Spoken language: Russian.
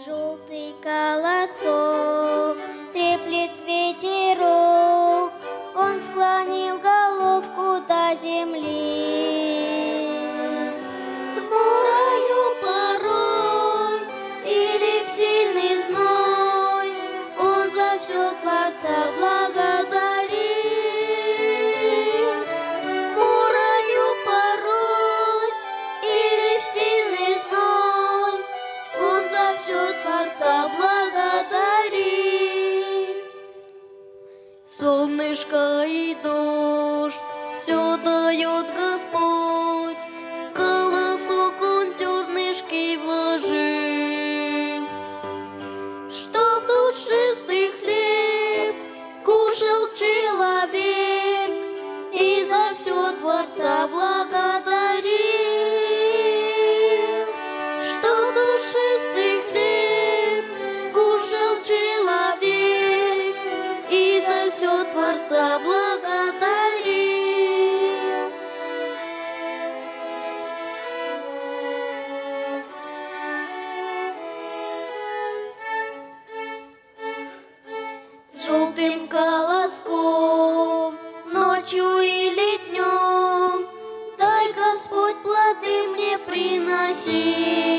Желтый колосок треплет ветерок, он склонил головку до земли. Хмурою порой или в сильный зной, он за все Творца благодарит. Хмурою порой или в сильный зной, он за все Творца благодарит. Солнышко и дождь все дает Господь, колосок он зернышки вложил, чтоб душистый хлеб кушал человек и за все Творца благодарил. Чтоб душистый хлеб кушал человек и за все Творца благодарил. Желтым колоском ночью или днем дай Господь плоды мне приносить.